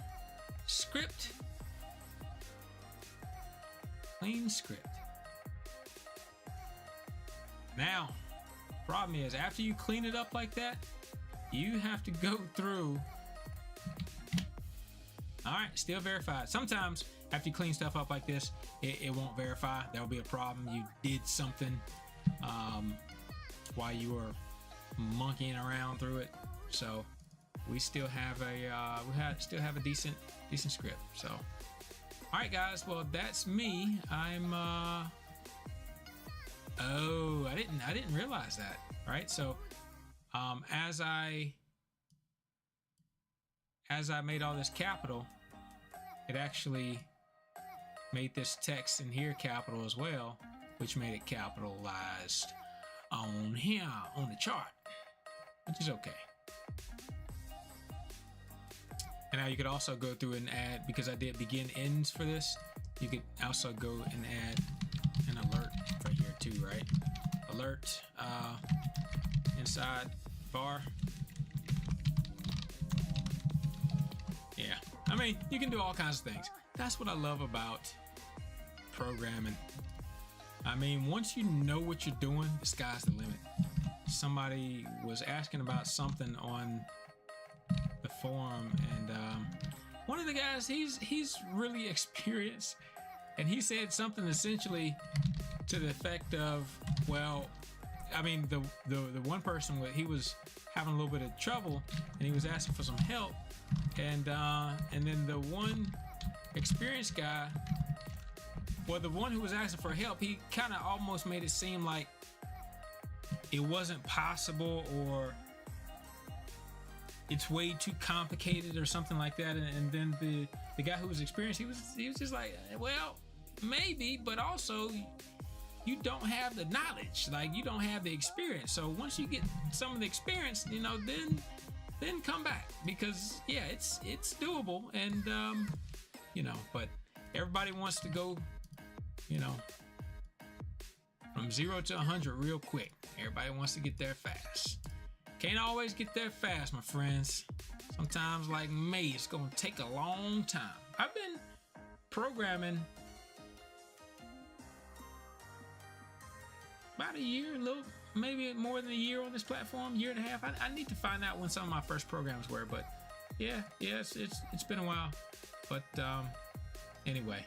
S1: script. Clean script. Now, problem is, after you clean it up like that, you have to go through. All right, still verified. Sometimes after you clean stuff up like this, it won't verify. There'll be a problem. You did something while you were monkeying around through it. So we still have a decent script. So all right, guys. Well, that's me. I'm oh, I didn't realize that. All right, so as I made all this capital, it actually made this text in here capital as well, which made it capitalized on here on the chart, which is okay. And now you could also go through and add, because I did begin ends for this, you could also go and add an alert right here too, right? Alert inside bar. Yeah, I mean, you can do all kinds of things. That's what I love about programming. I mean, once you know what you're doing, the sky's the limit. Somebody was asking about something on the forum, and one of the guys, he's really experienced, and he said something essentially to the effect of, well, I mean, the one person, he was having a little bit of trouble, and he was asking for some help, and then the one experienced guy, well, the one who was asking for help, he kind of almost made it seem like it wasn't possible, or it's way too complicated or something like that. And then the guy who was experienced, he was just like, well, maybe, but also you don't have the knowledge, like you don't have the experience. So once you get some of the experience, you know, then come back, because yeah, it's doable. And you know, but everybody wants to go, you know, from 0 to 100 real quick. Everybody wants to get there fast. Can't always get there fast, my friends. Sometimes, like me, it's gonna take a long time. I've been programming about a year, a little, maybe more than a year on this platform, year and a half. I need to find out when some of my first programs were, but yeah, it's been a while. But anyway,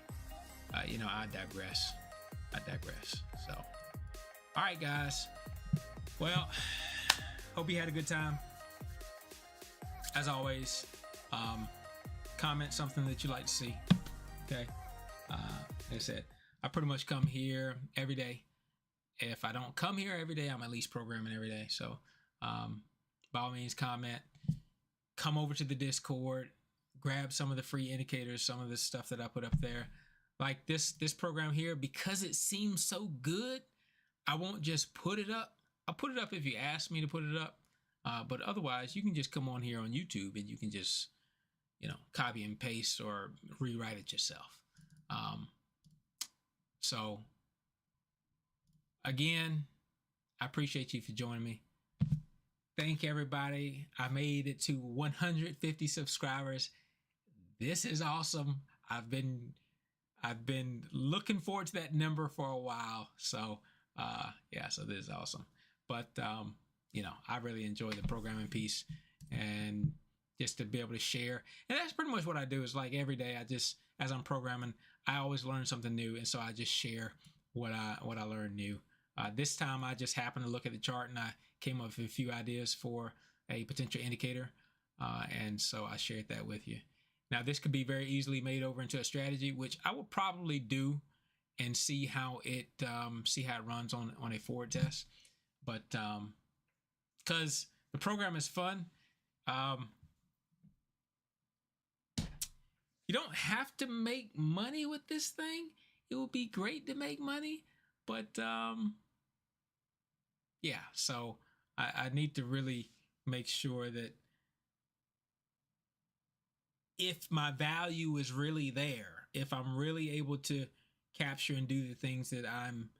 S1: you know, I digress. So, all right, guys. Well, hope you had a good time. As always, comment something that you like to see. Okay. Like I said, I pretty much come here every day. If I don't come here every day, I'm at least programming every day. So, by all means, comment. Come over to the Discord. Grab some of the free indicators, some of the stuff that I put up there. Like this program here, because it seems so good, I won't just put it up. I'll put it up if you ask me to put it up. But otherwise, you can just come on here on YouTube and you can just, you know, copy and paste or rewrite it yourself. So, again, I appreciate you for joining me. Thank everybody. I made it to 150 subscribers. This is awesome. I've been looking forward to that number for a while. So, yeah, so this is awesome. But, you know, I really enjoy the programming piece, and just to be able to share. And that's pretty much what I do, is like every day as I'm programming, I always learn something new. And so I just share what I learned new. This time I just happened to look at the chart and I came up with a few ideas for a potential indicator. And so I shared that with you. Now, this could be very easily made over into a strategy, which I will probably do and see how it runs on a forward test. But because the program is fun, you don't have to make money with this thing. It would be great to make money, but yeah. So I need to really make sure that if my value is really there, if I'm really able to capture and do the things that I'm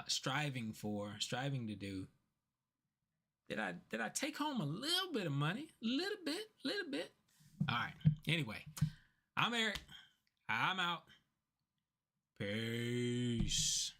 S1: striving to do, did I take home a little bit of money? Little bit. All right. Anyway, I'm Eric. I'm out. Peace.